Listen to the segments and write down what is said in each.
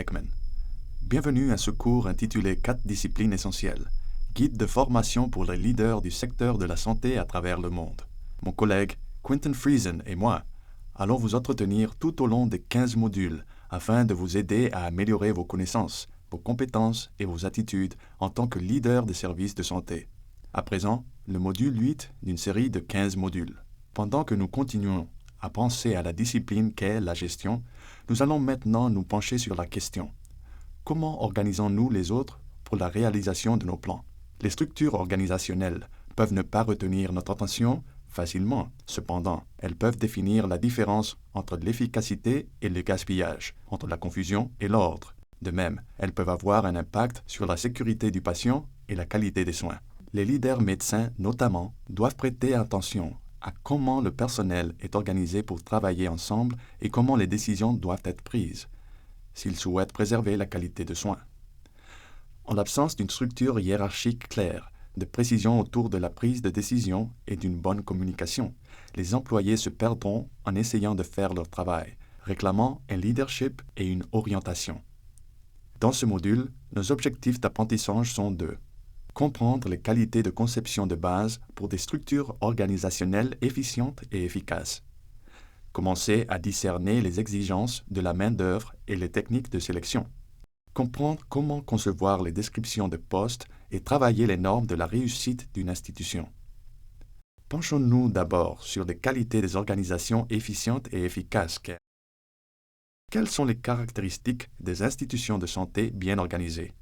Heckman. Bienvenue à ce cours intitulé 4 disciplines essentielles, guide de formation pour les leaders du secteur de la santé à travers le monde. Mon collègue Quentin Friesen et moi allons vous entretenir tout au long des 15 modules afin de vous aider à améliorer vos connaissances, vos compétences et vos attitudes en tant que leader des services de santé. À présent, le module 8 d'une série de 15 modules. Pendant que nous continuons à penser à la discipline qu'est la gestion, nous allons maintenant nous pencher sur la question: comment organisons-nous les autres pour la réalisation de nos plans? Les structures organisationnelles peuvent ne pas retenir notre attention facilement. Cependant, elles peuvent définir la différence entre l'efficacité et le gaspillage, entre la confusion et l'ordre. De même, elles peuvent avoir un impact sur la sécurité du patient et la qualité des soins. Les leaders médecins, notamment, doivent prêter attention à comment le personnel est organisé pour travailler ensemble et comment les décisions doivent être prises, s'ils souhaitent préserver la qualité de soins. En l'absence d'une structure hiérarchique claire, de précision autour de la prise de décision et d'une bonne communication, les employés se perdront en essayant de faire leur travail, réclamant un leadership et une orientation. Dans ce module, nos objectifs d'apprentissage sont de comprendre les qualités de conception de base pour des structures organisationnelles efficientes et efficaces. Commencer à discerner les exigences de la main-d'œuvre et les techniques de sélection. Comprendre comment concevoir les descriptions de postes et travailler les normes de la réussite d'une institution. Penchons-nous d'abord sur les qualités des organisations efficientes et efficaces. Quelles sont les caractéristiques des institutions de santé bien organisées?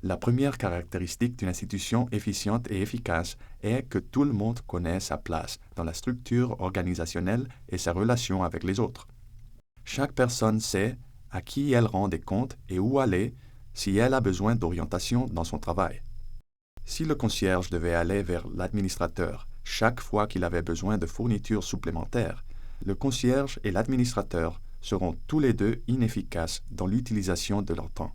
La première caractéristique d'une institution efficiente et efficace est que tout le monde connaît sa place dans la structure organisationnelle et sa relation avec les autres. Chaque personne sait à qui elle rend des comptes et où aller si elle a besoin d'orientation dans son travail. Si le concierge devait aller vers l'administrateur chaque fois qu'il avait besoin de fournitures supplémentaires, le concierge et l'administrateur seront tous les deux inefficaces dans l'utilisation de leur temps.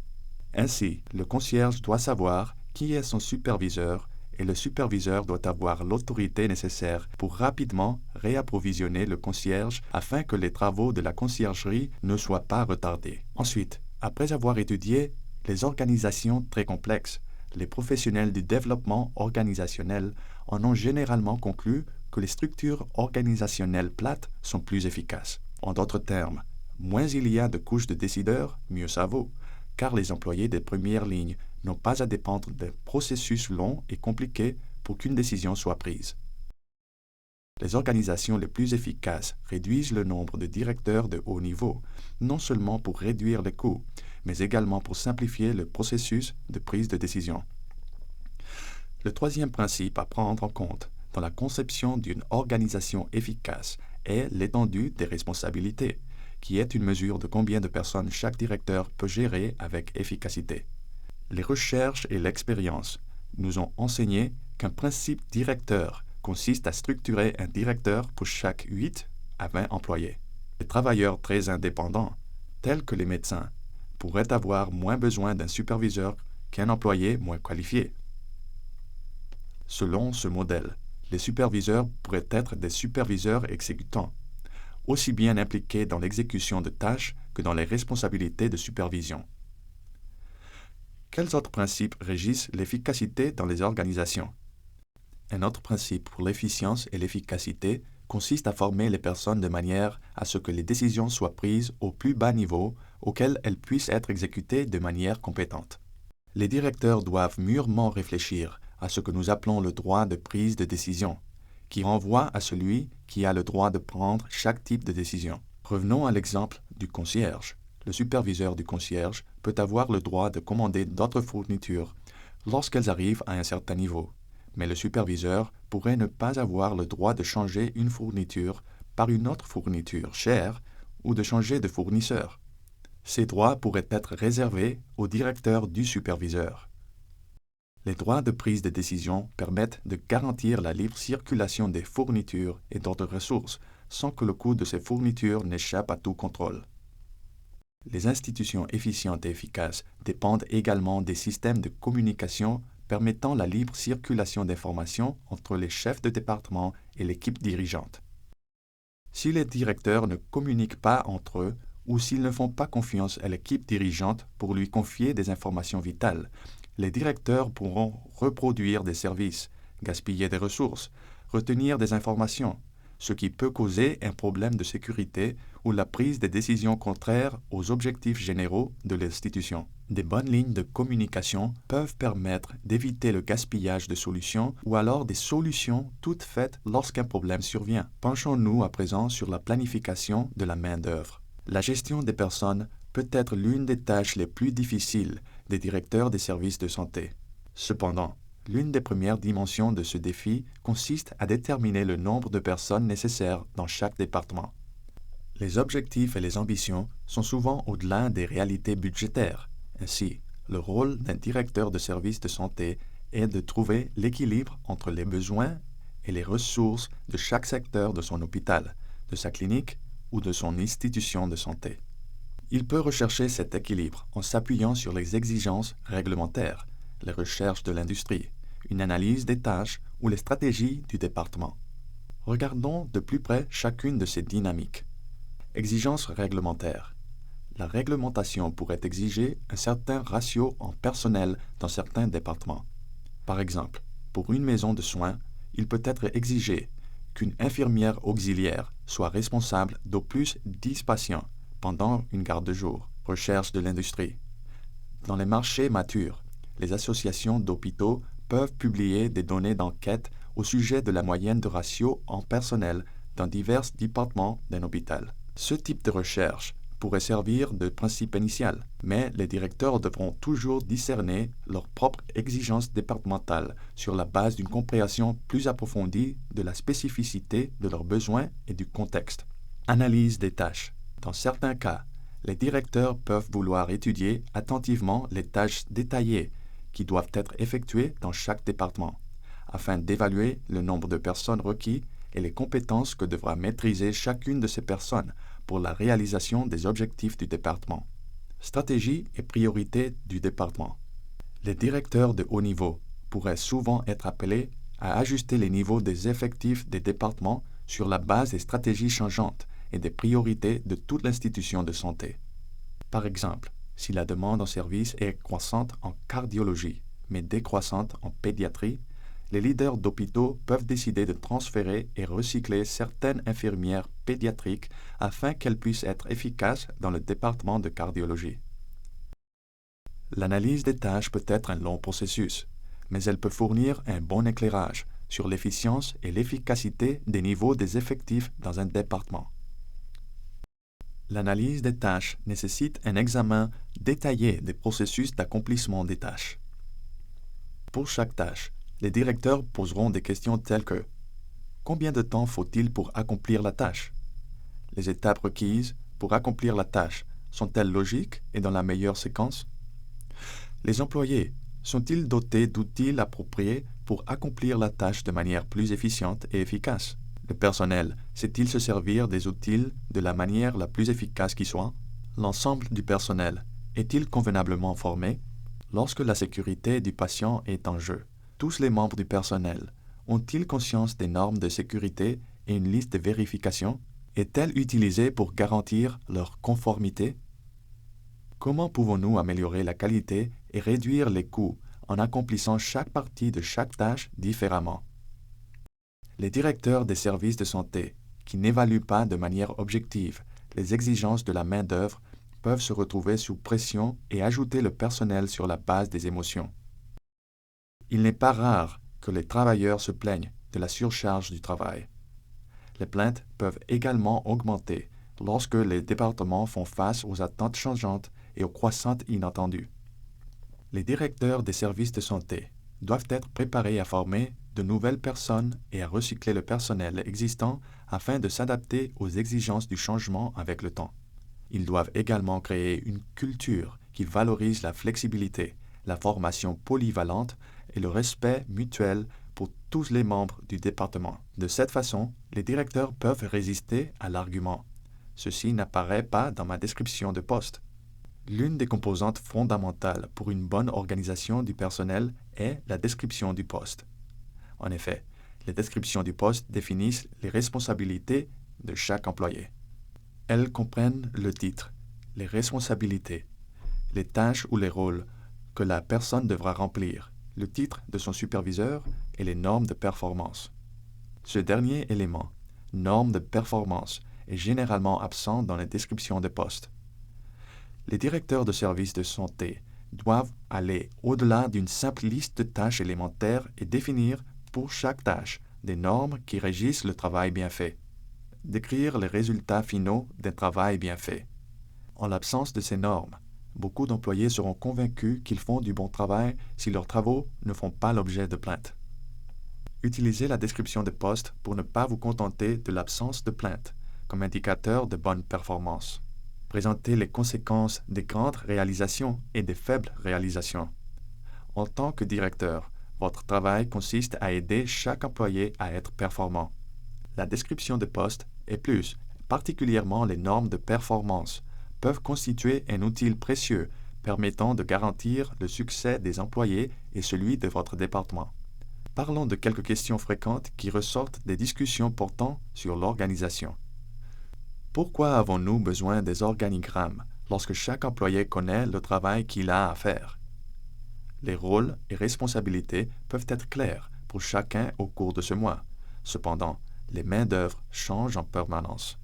Ainsi, le concierge doit savoir qui est son superviseur et le superviseur doit avoir l'autorité nécessaire pour rapidement réapprovisionner le concierge afin que les travaux de la conciergerie ne soient pas retardés. Ensuite, après avoir étudié les organisations très complexes, les professionnels du développement organisationnel en ont généralement conclu que les structures organisationnelles plates sont plus efficaces. En d'autres termes, moins il y a de couches de décideurs, mieux ça vaut, car les employés des premières lignes n'ont pas à dépendre de processus longs et compliqués pour qu'une décision soit prise. Les organisations les plus efficaces réduisent le nombre de directeurs de haut niveau, non seulement pour réduire les coûts, mais également pour simplifier le processus de prise de décision. Le troisième principe à prendre en compte dans la conception d'une organisation efficace est l'étendue des responsabilités, qui est une mesure de combien de personnes chaque directeur peut gérer avec efficacité. Les recherches et l'expérience nous ont enseigné qu'un principe directeur consiste à structurer un directeur pour chaque 8 à 20 employés. Les travailleurs très indépendants, tels que les médecins, pourraient avoir moins besoin d'un superviseur qu'un employé moins qualifié. Selon ce modèle, les superviseurs pourraient être des superviseurs exécutants, aussi bien impliqués dans l'exécution de tâches que dans les responsabilités de supervision. Quels autres principes régissent l'efficacité dans les organisations? Un autre principe pour l'efficience et l'efficacité consiste à former les personnes de manière à ce que les décisions soient prises au plus bas niveau auquel elles puissent être exécutées de manière compétente. Les directeurs doivent mûrement réfléchir à ce que nous appelons le droit de prise de décision, qui renvoie à celui qui a le droit de prendre chaque type de décision. Revenons à l'exemple du concierge. Le superviseur du concierge peut avoir le droit de commander d'autres fournitures lorsqu'elles arrivent à un certain niveau, mais le superviseur pourrait ne pas avoir le droit de changer une fourniture par une autre fourniture chère ou de changer de fournisseur. Ces droits pourraient être réservés au directeur du superviseur. Les droits de prise de décision permettent de garantir la libre circulation des fournitures et d'autres ressources sans que le coût de ces fournitures n'échappe à tout contrôle. Les institutions efficientes et efficaces dépendent également des systèmes de communication permettant la libre circulation d'informations entre les chefs de département et l'équipe dirigeante. Si les directeurs ne communiquent pas entre eux ou s'ils ne font pas confiance à l'équipe dirigeante pour lui confier des informations vitales, les directeurs pourront reproduire des services, gaspiller des ressources, retenir des informations, ce qui peut causer un problème de sécurité ou la prise de décisions contraires aux objectifs généraux de l'institution. Des bonnes lignes de communication peuvent permettre d'éviter le gaspillage de solutions ou alors des solutions toutes faites lorsqu'un problème survient. Penchons-nous à présent sur la planification de la main-d'œuvre. La gestion des personnes peut être l'une des tâches les plus difficiles des directeurs des services de santé. Cependant, l'une des premières dimensions de ce défi consiste à déterminer le nombre de personnes nécessaires dans chaque département. Les objectifs et les ambitions sont souvent au-delà des réalités budgétaires. Ainsi, le rôle d'un directeur de service de santé est de trouver l'équilibre entre les besoins et les ressources de chaque secteur de son hôpital, de sa clinique ou de son institution de santé. Il peut rechercher cet équilibre en s'appuyant sur les exigences réglementaires, les recherches de l'industrie, une analyse des tâches ou les stratégies du département. Regardons de plus près chacune de ces dynamiques. Exigences réglementaires. La réglementation pourrait exiger un certain ratio en personnel dans certains départements. Par exemple, pour une maison de soins, il peut être exigé qu'une infirmière auxiliaire soit responsable d'au plus 10 patients pendant une garde de jour. Recherche de l'industrie. Dans les marchés matures, les associations d'hôpitaux peuvent publier des données d'enquête au sujet de la moyenne de ratio en personnel dans divers départements d'un hôpital. Ce type de recherche pourrait servir de principe initial, mais les directeurs devront toujours discerner leurs propres exigences départementales sur la base d'une compréhension plus approfondie de la spécificité de leurs besoins et du contexte. Analyse des tâches. Dans certains cas, les directeurs peuvent vouloir étudier attentivement les tâches détaillées qui doivent être effectuées dans chaque département, afin d'évaluer le nombre de personnes requis et les compétences que devra maîtriser chacune de ces personnes pour la réalisation des objectifs du département. Stratégie et priorités du département. Les directeurs de haut niveau pourraient souvent être appelés à ajuster les niveaux des effectifs des départements sur la base des stratégies changeantes et des priorités de toute l'institution de santé. Par exemple, si la demande en service est croissante en cardiologie, mais décroissante en pédiatrie, les leaders d'hôpitaux peuvent décider de transférer et recycler certaines infirmières pédiatriques afin qu'elles puissent être efficaces dans le département de cardiologie. L'analyse des tâches peut être un long processus, mais elle peut fournir un bon éclairage sur l'efficience et l'efficacité des niveaux des effectifs dans un département. L'analyse des tâches nécessite un examen détaillé des processus d'accomplissement des tâches. Pour chaque tâche, les directeurs poseront des questions telles que: combien de temps faut-il pour accomplir la tâche? Les étapes requises pour accomplir la tâche sont-elles logiques et dans la meilleure séquence? Les employés sont-ils dotés d'outils appropriés pour accomplir la tâche de manière plus efficiente et efficace? Le personnel sait-il se servir des outils de la manière la plus efficace qui soit? L'ensemble du personnel est-il convenablement formé? Lorsque la sécurité du patient est en jeu, tous les membres du personnel ont-ils conscience des normes de sécurité et une liste de vérification? Est-elle utilisée pour garantir leur conformité? Comment pouvons-nous améliorer la qualité et réduire les coûts en accomplissant chaque partie de chaque tâche différemment? Les directeurs des services de santé, qui n'évaluent pas de manière objective les exigences de la main-d'œuvre, peuvent se retrouver sous pression et ajouter le personnel sur la base des émotions. Il n'est pas rare que les travailleurs se plaignent de la surcharge du travail. Les plaintes peuvent également augmenter lorsque les départements font face aux attentes changeantes et aux croissantes inattendues. Les directeurs des services de santé doivent être préparés à former de nouvelles personnes et à recycler le personnel existant afin de s'adapter aux exigences du changement avec le temps. Ils doivent également créer une culture qui valorise la flexibilité, la formation polyvalente et le respect mutuel pour tous les membres du département. De cette façon, les directeurs peuvent résister à l'argument: ceci n'apparaît pas dans ma description de poste. L'une des composantes fondamentales pour une bonne organisation du personnel est la description du poste. En effet, les descriptions du poste définissent les responsabilités de chaque employé. Elles comprennent le titre, Les responsabilités, les tâches ou les rôles que la personne devra remplir, le titre de son superviseur et les normes de performance. Ce dernier élément, normes de performance, est généralement absent dans les descriptions de poste. Les directeurs de services de santé doivent aller au-delà d'une simple liste de tâches élémentaires et définir, pour chaque tâche, des normes qui régissent le travail bien fait. Décrire les résultats finaux d'un travail bien fait. En l'absence de ces normes, beaucoup d'employés seront convaincus qu'ils font du bon travail si leurs travaux ne font pas l'objet de plaintes. Utilisez la description de poste pour ne pas vous contenter de l'absence de plainte comme indicateur de bonne performance. Présentez les conséquences des grandes réalisations et des faibles réalisations. En tant que directeur, votre travail consiste à aider chaque employé à être performant. La description de poste et plus, particulièrement les normes de performance, peuvent constituer un outil précieux permettant de garantir le succès des employés et celui de votre département. Parlons de quelques questions fréquentes qui ressortent des discussions portant sur l'organisation. Pourquoi avons-nous besoin des organigrammes lorsque chaque employé connaît le travail qu'il a à faire? Les rôles et responsabilités peuvent être clairs pour chacun au cours de ce mois. Cependant, les main-d'œuvre changent en permanence.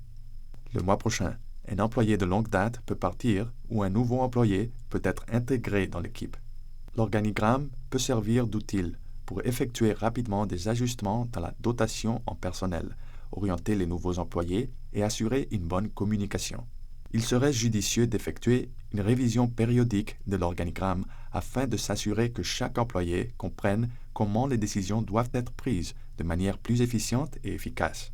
Le mois prochain, un employé de longue date peut partir ou un nouveau employé peut être intégré dans l'équipe. L'organigramme peut servir d'outil pour effectuer rapidement des ajustements dans la dotation en personnel, orienter les nouveaux employés et assurer une bonne communication. Il serait judicieux d'effectuer une révision périodique de l'organigramme afin de s'assurer que chaque employé comprenne comment les décisions doivent être prises de manière plus efficiente et efficace.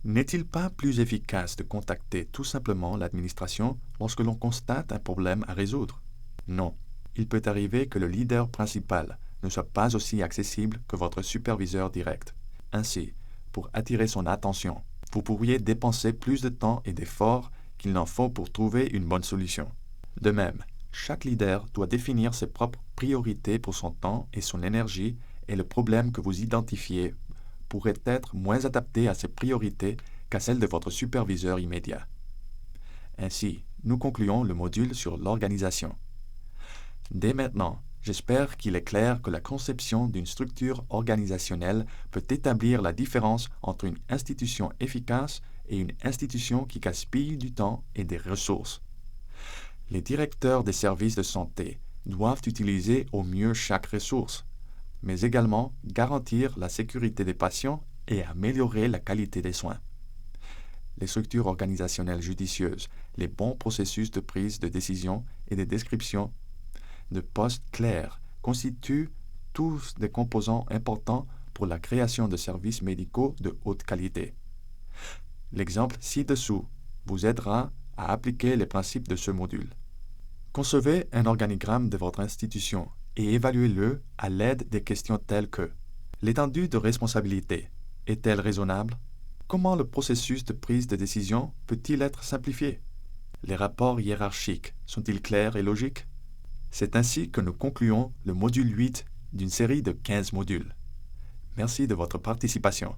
N'est-il pas plus efficace de contacter tout simplement l'administration lorsque l'on constate un problème à résoudre? Non. Il peut arriver que le leader principal ne soit pas aussi accessible que votre superviseur direct. Ainsi, pour attirer son attention, vous pourriez dépenser plus de temps et d'efforts qu'il n'en faut pour trouver une bonne solution. De même, chaque leader doit définir ses propres priorités pour son temps et son énergie, et le problème que vous identifiez pourrait être moins adapté à ses priorités qu'à celles de votre superviseur immédiat. Ainsi, nous concluons le module sur l'organisation. Dès maintenant, j'espère qu'il est clair que la conception d'une structure organisationnelle peut établir la différence entre une institution efficace et une institution qui gaspille du temps et des ressources. Les directeurs des services de santé doivent utiliser au mieux chaque ressource, mais également garantir la sécurité des patients et améliorer la qualité des soins. Les structures organisationnelles judicieuses, les bons processus de prise de décision et des descriptions de postes clairs constituent tous des composants importants pour la création de services médicaux de haute qualité. L'exemple ci-dessous vous aidera à appliquer les principes de ce module. Concevez un organigramme de votre institution et évaluez-le à l'aide des questions telles que: l'étendue de responsabilité est-elle raisonnable? Comment le processus de prise de décision peut-il être simplifié? Les rapports hiérarchiques sont-ils clairs et logiques? C'est ainsi que nous concluons le module 8 d'une série de 15 modules. Merci de votre participation.